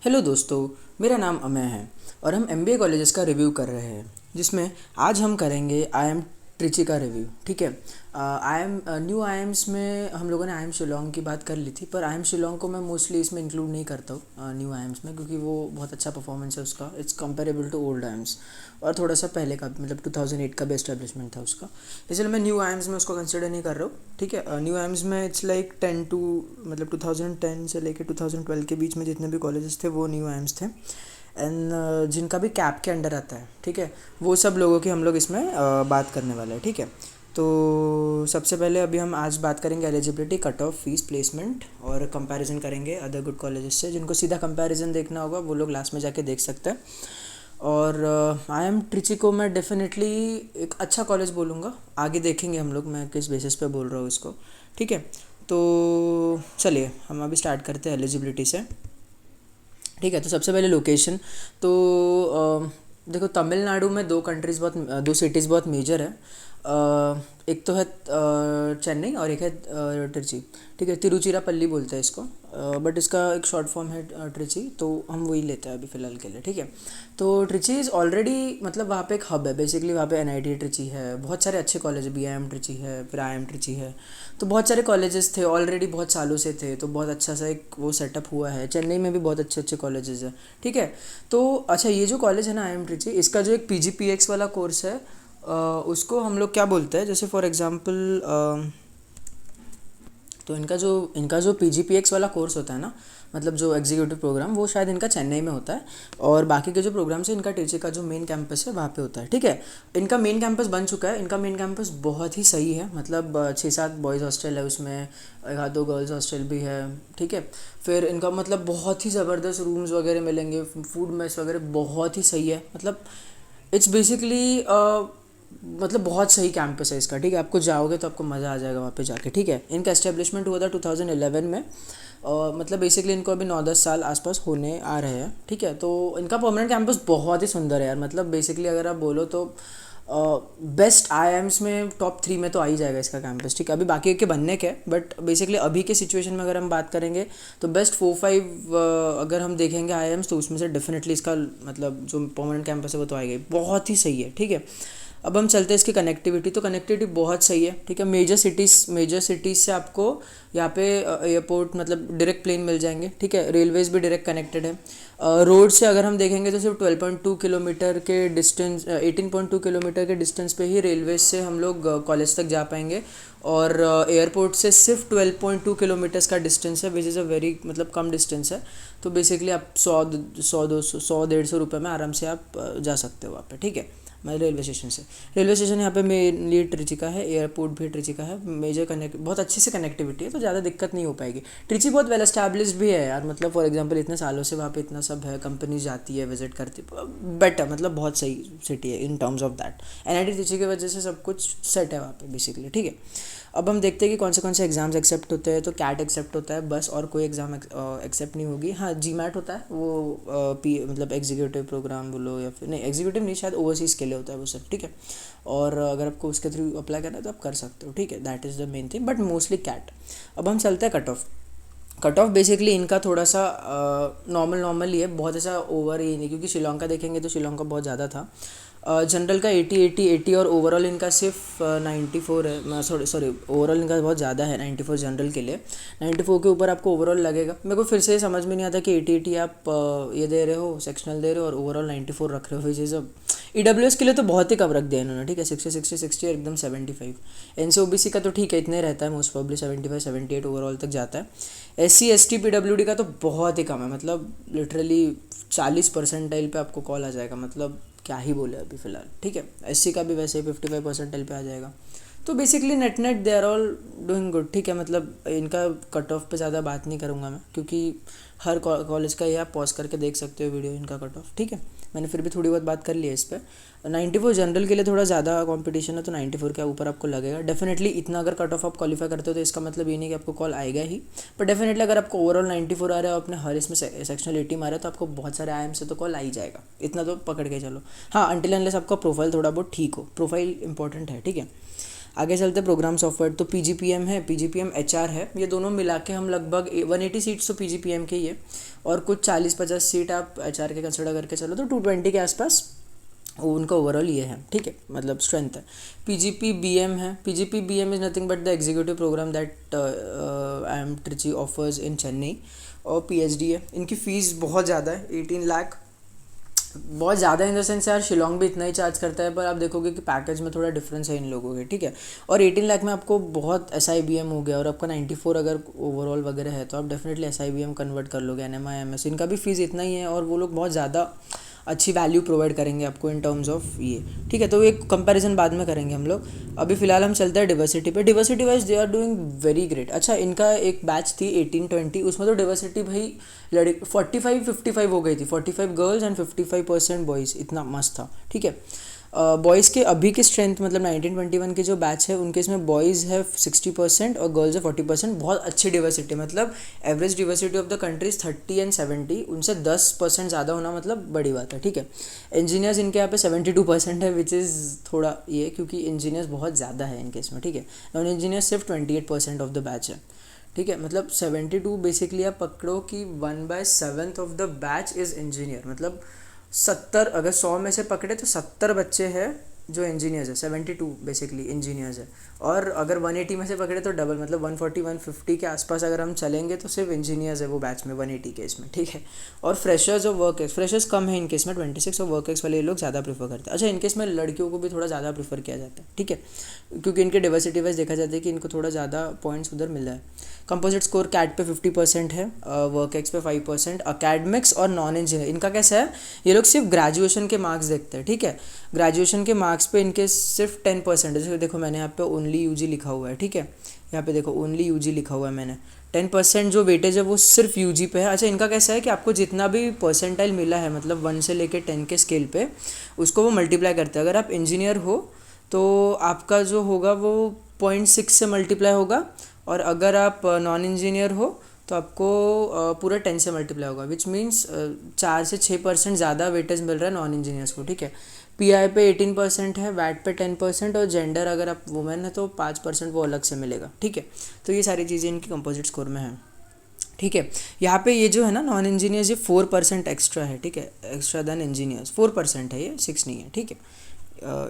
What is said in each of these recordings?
Hello दोस्तों, मेरा नाम अमय है और हम एमबीए कॉलेजेस का रिव्यू कर रहे हैं जिसमें आज हम करेंगे आईएम ट्रिची का रिव्यू। ठीक है। आईएम न्यू आईएम्स में हम लोगों ने आईएम शिलोंग की बात कर ली थी, पर आईएम शिलोंग को मैं मोस्टली इसमें इंक्लूड नहीं करता हूँ न्यू आईएम्स में, क्योंकि वो बहुत अच्छा परफॉर्मेंस है उसका। It's comparable to old IIMs और थोड़ा सा पहले का, मतलब 2008 का भी एस्टेब्लिशमेंट था उसका, इसलिए मैं न्यू आईएम्स में उसको कंसिडर नहीं कर रहा हूँ। ठीक है। न्यू आईएम्स में इट्स लाइक 10 टू मतलब 2010 से लेकर 2012 के बीच में जितने भी कॉलेजेस थे वो न्यू आईएम्स थे। एंड जिनका भी कैप के अंडर आता है, ठीक है, वो सब लोगों की हम लोग इसमें बात करने वाले हैं। ठीक है। तो सबसे पहले अभी हम आज बात करेंगे eligibility, cut off, fees, placement और कंपैरिजन करेंगे अदर गुड कॉलेजेस से। जिनको सीधा कंपैरिजन देखना होगा वो लोग लास्ट में जाके देख सकते हैं। और आईएम ट्रिची को मैं डेफिनेटली एक अच्छा कॉलेज बोलूँगा। आगे देखेंगे हम लोग मैं किस बेसिस पे बोल रहा हूँ इसको। ठीक है। तो चलिए हम अभी स्टार्ट करते हैं एलिजिबिलिटी से। ठीक है। तो सबसे पहले लोकेशन। तो देखो, तमिलनाडु में दो सिटीज़ बहुत मेजर है। एक तो है चेन्नई और एक है ट्रिची। ठीक है। तिरुचिरापल्ली बोलते हैं इसको, बट इसका एक शॉर्ट फॉर्म है ट्रिची, तो हम वही लेते हैं अभी फ़िलहाल के लिए। ठीक है। तो ट्रिची इज़ ऑलरेडी, मतलब वहाँ पे एक हब है बेसिकली। वहाँ पे एनआईटी ट्रिची है, बहुत सारे अच्छे कॉलेज है, बीआईएम ट्रिची है, फिर आईएम ट्रिची है। तो बहुत सारे कॉलेजेस थे ऑलरेडी, बहुत सालों से थे, तो बहुत अच्छा सा एक वो सेटअप हुआ है। चेन्नई में भी बहुत अच्छे अच्छे कॉलेजेस हैं। ठीक है। तो अच्छा, ये जो कॉलेज है ना आईएम ट्रिची, इसका जो एक पीजीपीएक्स वाला कोर्स है, उसको हम लोग क्या बोलते हैं, जैसे फॉर एग्जांपल तो इनका जो पीजीपीएक्स वाला कोर्स होता है ना, मतलब जो एग्जीक्यूटिव प्रोग्राम, वो शायद इनका चेन्नई में होता है। और बाकी के जो प्रोग्राम्स है इनका ट्रिची का जो मेन कैंपस है वहाँ पे होता है। ठीक है। इनका मेन कैंपस बन चुका है। इनका मेन कैंपस बहुत ही सही है, मतलब 6-7 बॉयज़ हॉस्टल है उसमें, एक आध दो गर्ल्स हॉस्टल भी है। ठीक है। फिर इनका मतलब बहुत ही ज़बरदस्त रूम्स वगैरह मिलेंगे, फूड मेस वगैरह बहुत ही सही है। मतलब इट्स बेसिकली मतलब बहुत सही कैंपस है इसका। ठीक है। आपको जाओगे तो आपको मज़ा आ जाएगा वहाँ पे जाके। ठीक है। इनका एस्टेब्लिशमेंट हुआ था 2011 में, मतलब बेसिकली इनको अभी 9-10 साल आसपास होने आ रहे हैं। ठीक है। तो इनका परमानेंट कैंपस बहुत ही सुंदर है यार। मतलब बेसिकली अगर आप बोलो तो बेस्ट आईएम्स में टॉप 3 में तो आ ही जाएगा इसका कैंपस। ठीक है। अभी बाकी के बनने के, बट बेसिकली अभी के सिचुएशन में अगर हम बात करेंगे तो बेस्ट 4-5 अगर हम देखेंगे आईएम्स, तो उसमें से डेफिनेटली इसका मतलब जो परमानेंट कैंपस है वो तो आएगा, बहुत ही सही है। ठीक है। अब हम चलते हैं इसकी कनेक्टिविटी। तो कनेक्टिविटी बहुत सही है। ठीक है। मेजर सिटीज़ से आपको यहाँ पे एयरपोर्ट, मतलब डायरेक्ट प्लेन मिल जाएंगे। ठीक है। रेलवेज भी डायरेक्ट कनेक्टेड है। रोड से अगर हम देखेंगे तो सिर्फ 12.2 किलोमीटर के डिस्टेंस, 18.2 किलोमीटर के डिस्टेंस पे ही रेलवेज से हम लोग कॉलेज तक जा पाएंगे। और एयरपोर्ट से सिर्फ 12.2 किलोमीटर्स का डिस्टेंस है, विच इज़ अ वेरी, मतलब कम डिस्टेंस है। तो बेसिकली आप 100-150 रुपये में आराम से आप जा सकते हो वहाँ पे। ठीक है। मतलब रेलवे स्टेशन यहाँ पे मेनली ट्रिची का है, एयरपोर्ट भी ट्रिची का है। मेजर कनेक्ट, बहुत अच्छे से कनेक्टिविटी है, तो ज़्यादा दिक्कत नहीं हो पाएगी। ट्रिची बहुत वेल एस्टैब्लिश्ड भी है यार, मतलब फॉर एग्जांपल इतने सालों से वहाँ पे इतना सब है, कंपनीज जाती है, विजिट करती है, बेटर, मतलब बहुत सही सिटी है in terms of that. NIT Trichy की वजह से सब कुछ सेट है वहाँ पे बेसिकली। ठीक है। अब हम देखते हैं कि कौन से एग्ज़ाम्स एक्सेप्ट होते हैं। तो कैट एक्सेप्ट होता है बस, और कोई एग्ज़ाम एक्सेप्ट नहीं होगी। हाँ, जीमैट होता है वो, मतलब एग्जीक्यूटिव प्रोग्राम बोलो या फिर नहीं, एग्जीक्यूटिव नहीं, शायद ओवरसीज़ के लिए होता है वो सब। ठीक है। और अगर आपको उसके थ्रू अप्लाई करना है तो आप कर सकते हो। ठीक है। That is the main thing, but mostly CAT. अब हम चलते हैं कट ऑफ बेसिकली इनका थोड़ा सा नॉर्मल ही है, बहुत ऐसा ओवर ही नहीं, क्योंकि शिलोंग का देखेंगे तो शिलोंग का बहुत ज़्यादा था। जनरल का 80 और ओवरऑल इनका सिर्फ 94 है। सॉरी ओवरऑल इनका बहुत ज़्यादा है, 94 जनरल के लिए। 94 के ऊपर आपको ओवरऑल लगेगा। मेरे को फिर से समझ में नहीं आता कि 80 आप ये दे रहे हो, सेक्शनल दे रहे हो, और ओवरऑल 94 रख रहे हो, विच इज़ अ ईडब्ल्यूएस के लिए तो बहुत ही कम रख दिया इन्होंने। ठीक है। 60 और एकदम 75। एनसीओबीसी का तो ठीक है, इतने रहता है मोस्ट प्रॉब्ली 75-78 ओवरऑल तक जाता है। एससी एसटी पीडब्ल्यूडी का तो बहुत ही कम है, मतलब लिटरली 40 परसेंटाइल पे आपको कॉल आ जाएगा, मतलब क्या ही बोले अभी फ़िलहाल। ठीक है। एससी का भी वैसे ही 55 परसेंटाइल पे आ जाएगा। तो basically net they are all doing good. ठीक है। मतलब इनका कट ऑफ पे ज़्यादा बात नहीं करूँगा मैं, क्योंकि हर कॉलेज का ये आप पॉज करके देख सकते हो वीडियो, इनका कट ऑफ। ठीक है। मैंने फिर भी थोड़ी बहुत बात कर ली है इस पर। 94 जनरल के लिए थोड़ा ज़्यादा कंपटीशन है, तो 94 के ऊपर आपको लगेगा डेफिनेटली। इतना अगर कट ऑफ आप क्वालिफाई करते हो तो इसका मतलब ये नहीं कि आपको कॉल आएगा ही, पर डेफिनेटली अगर आपको ओवरऑल 94 आ रहा है और अपने हर इसमें सेक्शनल 80 मारा है, तो आपको बहुत सारे आईएम से तो कॉल आ ही जाएगा, इतना तो पकड़ के चलो। हाँ, अनटिल अनलेस आपका प्रोफाइल थोड़ा बहुत ठीक हो, प्रोफाइल इंपॉर्टेंट है। ठीक है। आगे चलते प्रोग्राम्स ऑफर्ड, तो पीजीपीएम है, पीजीपीएम एचआर है, ये दोनों मिला के हम लगभग 180 सीट्स तो पीजीपीएम के ही है, और कुछ 40-50 सीट आप एचआर के कंसिडर करके चलो तो 220 के आसपास वो उनका ओवरऑल ये है, ठीक है, मतलब स्ट्रेंथ है। पीजीपी बीएम है, PGP BM is nothing but the executive programme that IIM Trichy offers in Chennai, और पीएचडी है। इनकी फ़ीस बहुत ज़्यादा है, 18 लाख, बहुत ज़्यादा इन द सेंस यार शिलोंग भी इतना ही चार्ज करता है, पर आप देखोगे कि पैकेज में थोड़ा डिफरेंस है इन लोगों के, ठीक है। और 18 लाख में आपको बहुत SIBM हो गया, और आपका 94 अगर ओवरऑल वगैरह है तो आप डेफिनेटली SIBM कन्वर्ट कर लोगे, NMI MS, इनका भी फीस इतना ही है, और वो लोग बहुत ज़्यादा अच्छी वैल्यू प्रोवाइड करेंगे आपको इन टर्म्स ऑफ ये, ठीक है। तो एक कंपैरिजन बाद में करेंगे हम लोग, अभी फिलहाल हम चलते हैं डिवर्सिटी पे। Diversity wise they are doing very great. अच्छा, इनका एक बैच थी 18-20, उसमें तो डिवर्सिटी भाई 45-55 हो गई थी, 45 गर्ल्स एंड 55% बॉयज़, इतना मस्त था, ठीक है। बॉयज़ के अभी की स्ट्रेंथ मतलब 19-21 के जो बैच है उनके इसमें बॉयज़ है 60% और गर्ल्स है 40%, बहुत अच्छी डिवर्सिटी, मतलब average diversity of the countries 30 and 70, उनसे 10% ज़्यादा होना मतलब बड़ी बात है, ठीक है। इंजीनियर्स इनके यहाँ पे 72% है, विच इज़ थोड़ा ये, क्योंकि इंजीनियर्स बहुत ज़्यादा है इनके इसमें, ठीक है। नॉन इंजीनियर्स सिर्फ 28% ऑफ द बैच है, ठीक है। मतलब 72 बेसिकली आप पकड़ो कि 1/7 of the batch is engineer, मतलब 70, अगर 100 में से पकड़े तो 70 बच्चे हैं जो इंजीनियर्स है, 72 बेसिकली इंजीनियर्स है। और अगर 180 में से पकड़े तो डबल, मतलब 140-150 के आसपास अगर हम चलेंगे तो सिर्फ इंजीनियर्स है वो बैच में 180 के इसमें, ठीक है। और फ्रेशर्स और वर्क एक्स, फ्रेशर्स कम है इनके इसमें 26, और वर्क एक्स वाले लोग ज़्यादा प्रीफर करते हैं। अच्छा, इनके इसमें लड़कियों को भी थोड़ा ज़्यादा प्रीफर किया जाता है, ठीक है, क्योंकि इनके डाइवर्सिटी वाइज देखा जाता है कि इनको थोड़ा ज़्यादा पॉइंट्स उधर मिल रहा है। कंपोजिट स्कोर कैट पे 50% है, वर्क एक्स पे 5%, अकेडमिक्स और नॉन इंजीनियर इनका कैसा है, ये लोग सिर्फ ग्रेजुएशन के मार्क्स देखते हैं, ठीक है। ग्रेजुएशन के मार्क्स पे इनके सिर्फ 10%, जैसे देखो मैंने यहाँ पे ओनली यूजी लिखा हुआ है, ठीक है, यहाँ पे देखो ओनली यूजी लिखा हुआ है मैंने, 10% जो वेटेज है वो सिर्फ यूजी पे है। अच्छा, इनका कैसा है कि आपको जितना भी परसेंटाइल मिला है, मतलब 1 से लेकर 10 के स्केल पे, उसको वो मल्टीप्लाई करते हैं। अगर आप इंजीनियर हो तो आपका जो होगा वो 0.6 से मल्टीप्लाई होगा, और अगर आप नॉन इंजीनियर हो तो आपको पूरा 10 से मल्टीप्लाई होगा, विच मीन्स 4 से 6% ज़्यादा वेटेज मिल रहा है नॉन इंजीनियर्स को, ठीक है। पीआई पे 18% है, वैट पे 10%, और जेंडर अगर आप वुमेन है तो 5% वो अलग से मिलेगा, ठीक है। तो ये सारी चीज़ें इनकी कंपोजिट स्कोर में है, ठीक है। यहाँ पे ये जो है ना नॉन इंजीनियर्स, ये 4% एक्स्ट्रा है, ठीक है, एक्स्ट्रा देन इंजीनियर्स 4% है, ये 6 नहीं है, ठीक है।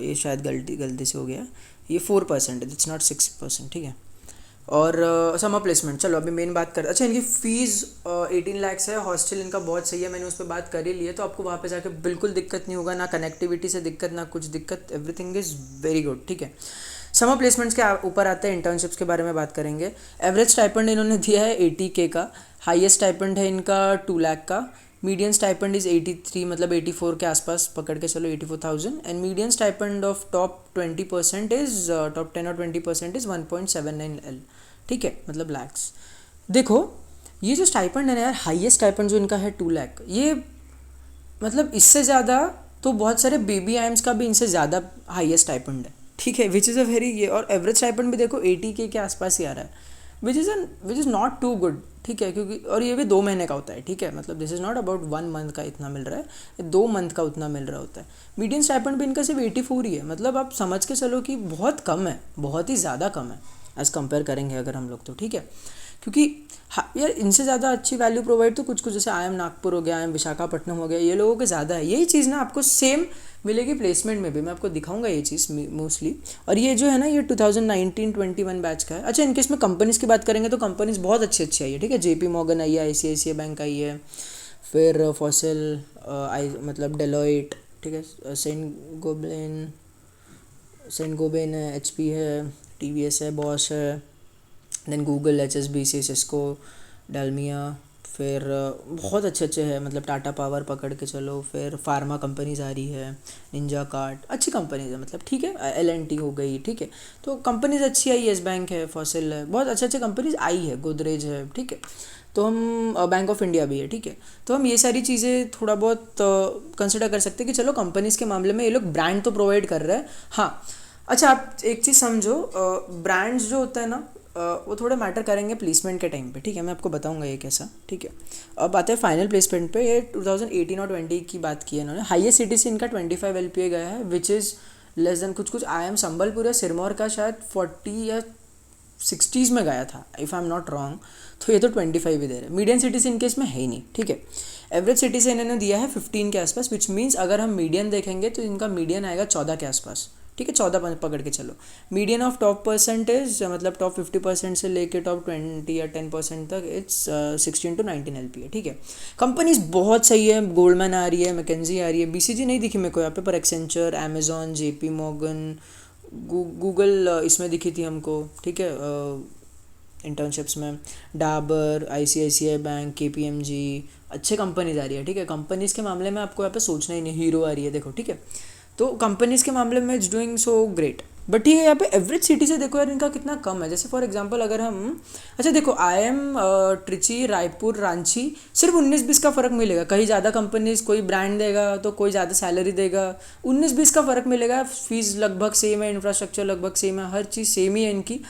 ये शायद गलती से हो गया, ये 4% है, इट्स नॉट 6%, ठीक है। और समर प्लेसमेंट, चलो अभी मेन बात कर। अच्छा, इनकी फ़ीस 18 लाख है, हॉस्टल इनका बहुत सही है, मैंने उस पर बात कर ही ली है, तो आपको वहाँ पे जाके बिल्कुल दिक्कत नहीं होगा, ना कनेक्टिविटी से दिक्कत, ना कुछ दिक्कत, एवरीथिंग इज़ वेरी गुड, ठीक है। समर प्लेसमेंट्स के ऊपर आते हैं, इंटर्नशिप्स के बारे में बात करेंगे। एवरेज स्टाइपेंड इन्होंने दिया है 80K का, हाईएस्ट स्टाइपेंड है इनका 2 लाख का, मीडियन स्टाइपेंड इज़ 83, मतलब 84 के आसपास पकड़ के चलो, 84,000, and median stipend of top 20% is, top 10 और 20% इज़ 1.79L, ठीक है, मतलब लैक्स। देखो ये जो स्टाइपेंड है ना यार, हाईएस्ट स्टाइपेंड जो इनका है 2 लाख, ये मतलब इससे ज़्यादा तो बहुत सारे बेबी आइम्स का भी इनसे ज़्यादा हाईएस्ट स्टाइपेंड है, ठीक है, विच इज़ अ वेरी ये। और एवरेज स्टाइपेंड भी देखो 80K के आसपास ही आ रहा है, which is not too good, ठीक है, क्योंकि और ये भी 2 महीने का होता है, ठीक है, मतलब this is not about 1 month का इतना मिल रहा है, 2 मंथ का उतना मिल रहा होता है। मीडियम स्टाइपेंड भी इनका सिर्फ 84 ही है, मतलब आप समझ के चलो कि बहुत कम है, बहुत ही ज़्यादा कम है एज़ कंपेयर करेंगे अगर हम लोग तो, ठीक है। क्योंकि हाँ यार, इनसे ज़्यादा अच्छी वैल्यू प्रोवाइड तो कुछ जैसे IIM नागपुर हो गया, IIM विशाखापट्टनम हो गया, ये लोगों के ज़्यादा है। यही चीज़ ना आपको सेम मिलेगी प्लेसमेंट में भी, मैं आपको दिखाऊंगा ये चीज़ मोस्टली। और ये जो है ना, ये 2019-21 बैच का है। अच्छा, इनके इसमें कंपनीज़ की बात करेंगे तो कंपनीज़ बहुत अच्छी अच्छी आई है, ठीक है। JP Morgan आई है, ICICI बैंक आई है, फिर फॉसिल मतलब डेलॉइट, ठीक है, सेंट गोबेन है, HP है, TVS है, बॉश है, then Google, HSBC, Cisco, Dalmia, फिर बहुत अच्छे अच्छे हैं, मतलब टाटा पावर पकड़ के चलो, फिर फार्मा कंपनीज आ रही है, निंजा कार्ट, अच्छी कंपनीज है, मतलब ठीक है, L&T हो गई, ठीक है। तो कंपनीज अच्छी आई, येस बैंक है, फॉसिल है, बहुत अच्छे अच्छे कंपनीज आई है, गोदरेज है, ठीक है। तो हम बैंक ऑफ इंडिया भी है, ठीक है। तो हम ये सारी चीज़ें थोड़ा बहुत कंसिडर कर सकते हैं कि चलो कंपनीज़ के मामले में ये लोग ब्रांड तो प्रोवाइड कर रहे हैं। हाँ, अच्छा आप एक चीज़ समझो, ब्रांड्स जो होता है ना, वो थोड़े मैटर करेंगे प्लेसमेंट के टाइम पे, ठीक है, मैं आपको बताऊंगा ये कैसा, ठीक है। अब आते हैं फाइनल प्लेसमेंट पे। ये 2018 और 20 की बात की है इन्होंने। हाईएस्ट CTC इनका 25 LPA गया है, विच इज़ लेस देन कुछ आई एम संबलपुर या सिरमौर का शायद 40 या 60s में गया था, if I am not wrong. तो ये तो 25 ही दे रहे हैं। मीडियन सिटी से इनके इसमें है ही नहीं, ठीक है। एवरेज सिटी से इन्होंने दिया है 15 के आसपास, विच मीन्स अगर हम मीडियन देखेंगे तो इनका मीडियन आएगा 14 के आसपास, ठीक है। 14 पकड़ के चलो। मीडियन ऑफ टॉप परसेंटेज मतलब टॉप 50% से लेके टॉप 20 या 10% तक इट्स 16 to 19 LPA, ठीक है। कंपनीज बहुत सही है, गोल्डमैन आ रही है, मैकेंजी आ रही है, BCG नहीं दिखी मेरे को यहाँ पे, पर Accenture, Amazon, JP Morgan, Google इसमें दिखी थी हमको, ठीक है, इंटर्नशिप्स में। डाबर, ICICI बैंक, KPMG, अच्छे कंपनीज आ रही है, ठीक है। कंपनीज़ के मामले में आपको यहाँ पे सोचना ही नहीं, हीरो आ रही है, देखो, ठीक है। तो कंपनीज़ के मामले में it's doing so great. But ठीक है, यहाँ पे एवरेज सिटी से देखो यार इनका कितना कम है। जैसे फॉर एग्जांपल अगर हम, अच्छा देखो, IIM ट्रिची, रायपुर, रांची, सिर्फ 19-20 का फ़र्क मिलेगा। कहीं ज़्यादा कंपनीज कोई ब्रांड देगा तो कोई ज़्यादा सैलरी देगा, 19-20 का फ़र्क मिलेगा। फीस लगभग सेम है, इंफ्रास्ट्रक्चर लगभग सेम है, हर चीज़ सेम ही है इनकी।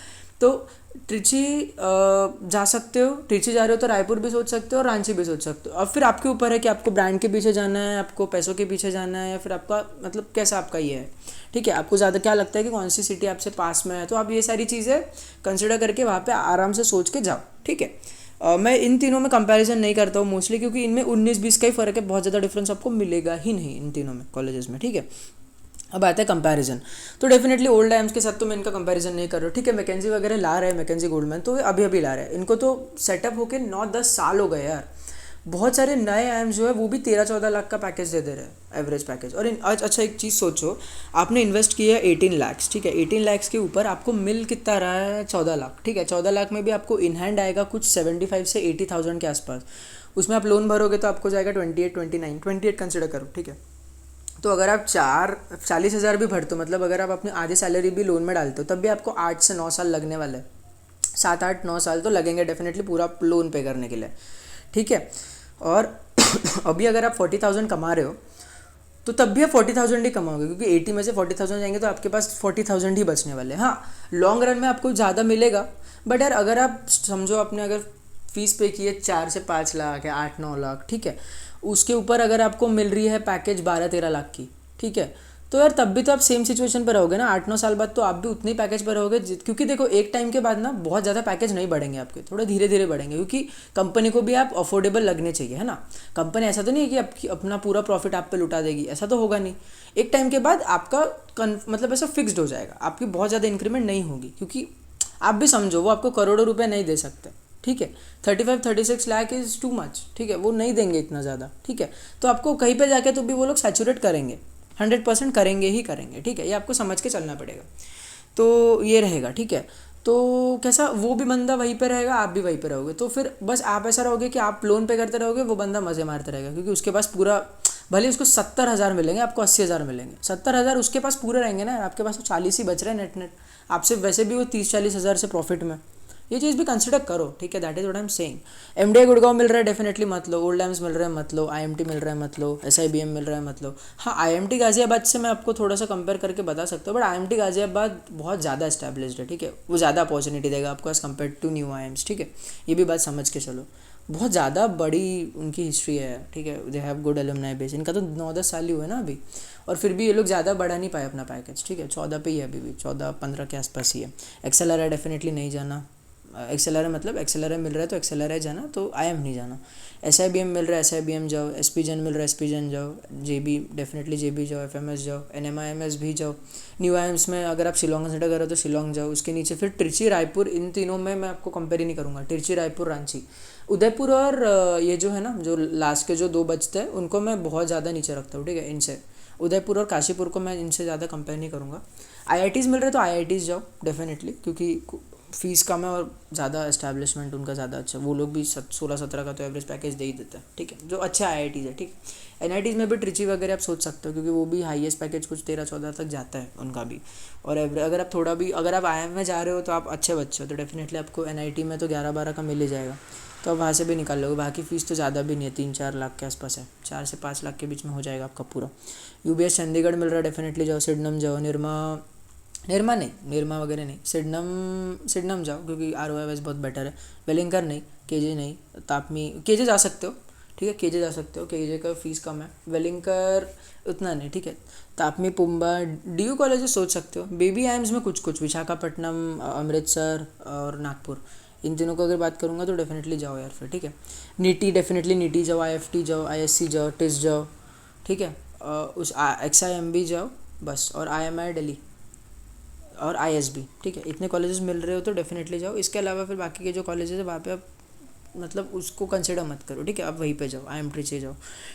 तो ट्रिची जा सकते हो, ट्रिची जा रहे हो तो रायपुर भी सोच सकते हो और रांची भी सोच सकते हो। अब फिर आपके ऊपर है कि आपको ब्रांड के पीछे जाना है, आपको पैसों के पीछे जाना है, या फिर आपका मतलब कैसा आपका ये है, ठीक है। आपको ज़्यादा क्या लगता है कि कौन सी सिटी आपसे पास में है, तो आप ये सारी चीज़ें कंसिडर करके वहाँ पे आराम से सोच के जाओ, ठीक है। मैं इन तीनों में कंपैरिजन नहीं करता हूँ मोस्टली, क्योंकि इनमें 19-20 का ही फ़र्क है, बहुत ज़्यादा डिफरेंस आपको मिलेगा ही नहीं इन तीनों में कॉलेजेस में, ठीक है। अब आता है कंपैरिजन। तो डेफिनेटली ओल्ड IIMs के साथ तो मैं इनका कंपैरिजन नहीं कर रहा हूँ, ठीक है। मैकेंजी वगैरह ला रहे हैं, मैकेंजी गोल्डमैन तो अभी अभी ला रहे हैं, इनको तो सेटअप होके 9-10 साल हो गए यार। बहुत सारे नए IIMs जो है वो भी 13-14 लाख का पैकेज दे दे रहे हैं, एवरेज पैकेज। और आज अच्छा एक चीज़ सोचो, आपने इन्वेस्ट किया है 18 लाख, ठीक है। 18 लाख के ऊपर आपको मिल कितना रहा है, 14 लाख, ठीक है। 14 लाख में भी आपको इन हैंड आएगा कुछ 75 से 80,000 के आसपास। उसमें आप लोन भरोगे तो आपको जाएगा 28 कंसिडर करो, ठीक है। तो अगर आप 40,000 भी भरते हो, मतलब अगर आप अपनी आधी सैलरी भी लोन में डालते हो, तब भी आपको 8 से 9 साल लगने वाले हैं। 7-8-9 साल तो लगेंगे डेफिनेटली पूरा लोन पे करने के लिए, ठीक है। और अभी अगर आप 40,000 कमा रहे हो तो तब भी आप 40,000 ही कमाओगे, क्योंकि 80 में से 40,000 जाएंगे तो आपके पास 40,000 ही बचने वाले हैं। हाँ, लॉन्ग रन में आपको ज़्यादा मिलेगा, बट यार अगर आप समझो आपने अगर फीस पे की है 4 से 5 लाख या 8-9 लाख, ठीक है, उसके ऊपर अगर आपको मिल रही है पैकेज 12-13 लाख की, ठीक है, तो यार तब भी तो आप सेम सिचुएशन पर रहोगे ना। 8-9 साल बाद तो आप भी उतने ही पैकेज पर रहोगे, क्योंकि देखो एक टाइम के बाद ना बहुत ज़्यादा पैकेज नहीं बढ़ेंगे आपके, थोड़े धीरे धीरे बढ़ेंगे, क्योंकि कंपनी को भी आप अफोर्डेबल लगने चाहिए, है ना। कंपनी ऐसा तो नहीं है कि आपकी अपना पूरा प्रॉफिट आप पे लुटा देगी, ऐसा तो होगा नहीं। एक टाइम के बाद आपका मतलब ऐसा फिक्स्ड हो जाएगा, आपकी बहुत ज़्यादा इंक्रीमेंट नहीं होगी, क्योंकि आप भी समझो वो आपको करोड़ों रुपये नहीं दे सकते, ठीक है। 35-36 लाख इज़ टू मच, ठीक है, वो नहीं देंगे इतना ज़्यादा, ठीक है। तो आपको कहीं पे जाके तो भी वो लोग सैचुरेट करेंगे, 100% करेंगे ही करेंगे, ठीक है। ये आपको समझ के चलना पड़ेगा। तो ये रहेगा, ठीक है। तो कैसा, वो भी बंदा वहीं पे रहेगा, आप भी वहीं पे रहोगे, तो फिर बस आप ऐसा रहोगे कि आप लोन पे करते रहोगे, वो बंदा मज़े मारते रहेगा, क्योंकि उसके पास पूरा, भले उसको 70,000 मिलेंगे, आपको 80,000 मिलेंगे। 70,000 उसके पास पूरे रहेंगे ना, आपके पास तो 40 ही बच रहे हैं नेट। आपसे वैसे भी वो 30-40 हज़ार से प्रॉफिट में। ये चीज़ भी कंसिडर करो, ठीक है। That is what I am saying. MDI Gurgaon मिल रहा है, डेफिनेटली मत लो। ओल्ड IIMs मिल रहा है, मत लो। IMT मिल रहा है, मत लो। SIBM मिल रहा है, मत लो। हाँ, IMT गाजियाबाद से मैं आपको थोड़ा सा कंपेयर करके बता सकता हूँ, बट IMT गाजियाबाद बहुत ज़्यादा एस्टैब्लिश्ड है, ठीक है। वो ज़्यादा अपॉर्चुनिटी देगा आपको as compare to new IIMs, ठीक है। ये भी बात समझ के चलो, बहुत ज़्यादा बड़ी उनकी हिस्ट्री है, ठीक है। They have good alumni base. इनका तो 9-10 साल ही हुआ है ना अभी, और फिर भी ये लोग ज़्यादा बढ़ा नहीं पाए अपना पैकेज, ठीक है। 14 पे ही है अभी भी, 14-15 के आसपास ही है। XLRI डेफिनेटली नहीं जाना। XLRI मतलब XLRI मिल रहा है तो XLRI जाना, तो IIM नहीं जाना। SIBM मिल रहा है, SIBM जाओ। SPGen मिल रहा है, SPGen जाओ। JB डेफिनेटली JB जाओ। FMS जाओ। NMIMS भी जाओ। न्यू IIMs में अगर आप शिलोंग कंसिडर करो तो शिलोंग जाओ। उसके नीचे फिर ट्रिची, रायपुर, इन तीनों में मैं आपको कंपेयर ही नहीं करूँगा। ट्रिची, रायपुर, रांची, उदयपुर और ये जो है ना, जो लास्ट के जो 2 बचते हैं, उनको मैं बहुत ज़्यादा नीचे रखता हूँ, ठीक है। इनसे उदयपुर और काशीपुर को मैं इनसे ज़्यादा कंपेयर नहीं करूँगा। IITs मिल रहे हैं तो IITs जाओ डेफिनेटली, क्योंकि फीस कम है और ज़्यादा एस्टैब्लिशमेंट उनका ज़्यादा अच्छा। वो लोग भी 16-17 का तो एवरेज पैकेज दे ही देता है, ठीक है, जो अच्छा IITs है, ठीक। NITs में भी ट्रिची वगैरह आप सोच सकते हो, क्योंकि वो भी हाईएस्ट पैकेज कुछ 13-14 तक जाता है उनका भी। और अगर आप थोड़ा भी, अगर आप IIM में जा रहे हो तो आप अच्छे बच्चे हो, तो डेफिनेटली आपको NIT में तो 11-12 का मिल ही जाएगा, तो आप वहाँ से भी निकाल लोगे। बाकी फ़ीस तो ज़्यादा भी नहीं है, 3-4 लाख के आसपास है, 4 से 5 लाख के बीच में हो जाएगा आपका पूरा। UBS चंडीगढ़ मिल रहा है, डेफिनेटली जाओ। सिडनम जाओ। निरमा वगैरह नहीं, सिडनम जाओ, क्योंकि ROI वाइज बहुत बेटर है। वेलिंगकर नहीं, KJ नहीं, तापमी, KJ जा सकते हो, ठीक है। केजे जा सकते हो, केजे का फ़ीस कम है, वेलिंगकर उतना नहीं, ठीक है। तापमी पुम्बा, डीयू कॉलेजेस सोच सकते हो। बेबी एम्स में कुछ कुछ विशाखापट्टनम, अमृतसर और नागपुर, इन तीनों को अगर बात करूँगा तो डेफिनेटली जाओ यार फिर, ठीक है। नीटी, डेफिनेटली नीटी जाओ, IFT जाओ, ISC जाओ, टिस जाओ, ठीक है। उस XIMB जाओ बस, और IMI दिल्ली और ISB, ठीक है। इतने कॉलेजेस मिल रहे हो तो डेफिनेटली जाओ। इसके अलावा फिर बाकी के जो कॉलेजेस है वहाँ पे आप मतलब उसको कंसिडर मत करो, ठीक है। आप वहीं पे जाओ, IIM ट्रिची जाओ,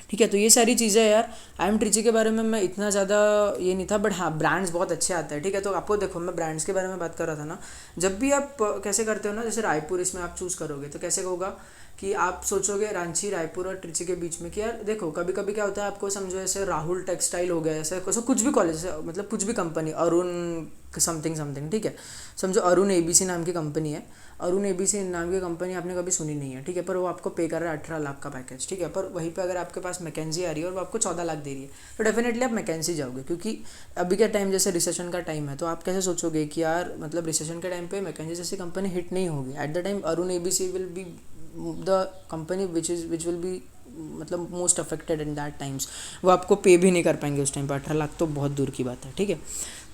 ठीक है। तो ये सारी चीज़ें यार, IIM ट्रिची के बारे में मैं इतना ज़्यादा ये नहीं था, बट हाँ ब्रांड्स बहुत अच्छे आते हैं, ठीक है। तो आपको देखो, मैं ब्रांड्स के बारे में बात कर रहा था ना, जब भी आप कैसे करते हो ना, जैसे रायपुर इसमें आप चूज़ करोगे तो कैसे होगा कि आप सोचोगे रांची, रायपुर और ट्रिची के बीच में कि यार देखो कभी कभी क्या होता है, आपको समझो ऐसे राहुल टेक्सटाइल हो गया, ऐसे कुछ भी कॉलेज, मतलब कुछ भी कंपनी, अरुण समथिंग समथिंग, ठीक है। समझो अरुण ABC नाम की कंपनी है, अरुण ABC नाम की कंपनी आपने कभी सुनी नहीं है, ठीक है, पर वो आपको पे कर रहा है 18 लाख का पैकेज, ठीक है। पर वहीं पे अगर आपके पास मैकेंजी आ रही है और वो आपको 14 लाख दे रही है, तो डेफिनेटली आप मैकेंजी जाओगे, क्योंकि अभी का टाइम जैसे रिसेशन का टाइम है, तो आप कैसे सोचोगे कि यार मतलब रिसेशन के टाइम पे मैकेंजी जैसी कंपनी हिट नहीं होगी। At the time Arun ABC will be the company which will be मतलब most affected in that times. वो आपको पे भी नहीं कर पाएंगे उस टाइम पर, 18 लाख तो बहुत दूर की बात है, ठीक है।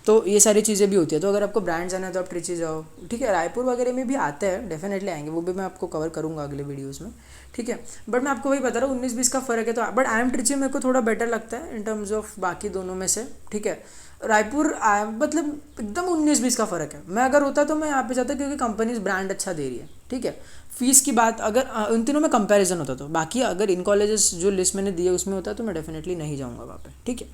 तो ये सारी चीज़ें भी होती है। तो अगर आपको ब्रांड्स आना है तो आप ट्रिची जाओ, ठीक है। रायपुर वगैरह में भी आते हैं, डेफिनेटली आएंगे, वो भी मैं आपको कवर करूँगा अगले वीडियोज़ में, ठीक है। बट मैं आपको वही बता रहा हूँ, 19-20 का फ़र्क है। तो बट IIM ट्रिची मेरे को थोड़ा बेटर लगता है इन टर्म्स ऑफ बाकी दोनों में से, ठीक है। रायपुर मतलब एकदम 19-20 का फ़र्क है। मैं अगर होता तो मैं यहाँ पे जाता, क्योंकि कंपनीज ब्रांड अच्छा दे रही है, ठीक है। फ़ीस की बात अगर उन तीनों में कंपैरिजन होता तो, बाकी अगर इन कॉलेजेस जो लिस्ट मैंने दी है उसमें होता तो मैं डेफिनेटली नहीं जाऊँगा वहाँ पे, ठीक है।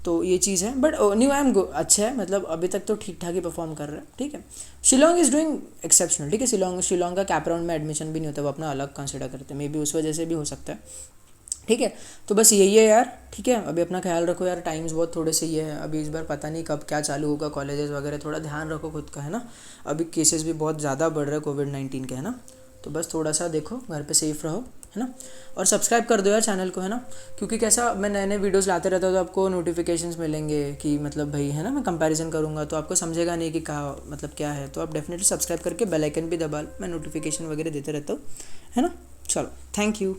तो ये चीज़ है। बट न्यू IIM अच्छा है, मतलब अभी तक तो ठीक ठाक ही परफॉर्म कर रहा है, ठीक है। शिलोंग इज़ डूइंग एक्सेप्शनल, ठीक है। शिलोंग का कैप राउंड में एडमिशन भी नहीं होता, वो अपना अलग कंसिडर करते हैं, मे बी उस वजह से भी हो सकता है, ठीक है। तो बस यही है यार, ठीक है। अभी अपना ख्याल रखो यार, टाइम्स बहुत थोड़े से ये है अभी, इस बार पता नहीं कब क्या चालू होगा कॉलेजेस वगैरह, थोड़ा ध्यान रखो खुद का, है ना। अभी केसेस भी बहुत ज़्यादा बढ़ रहे हैं कोविड-19 के, है ना। तो बस थोड़ा सा देखो, घर पे सेफ रहो, है ना। और सब्सक्राइब कर दो यार चैनल को, है ना, क्योंकि कैसा मैं नए नए वीडियोस लाते रहता हूँ तो आपको नोटिफिकेशंस मिलेंगे कि मतलब भाई, है ना, मैं कंपैरिजन करूँगा तो आपको समझेगा नहीं कि कहाँ मतलब क्या है। तो आप डेफिनेटली सब्सक्राइब करके बेल आइकन भी दबा लो, मैं नोटिफिकेशन वगैरह देते रहता हूँ, है ना। चलो, थैंक यू।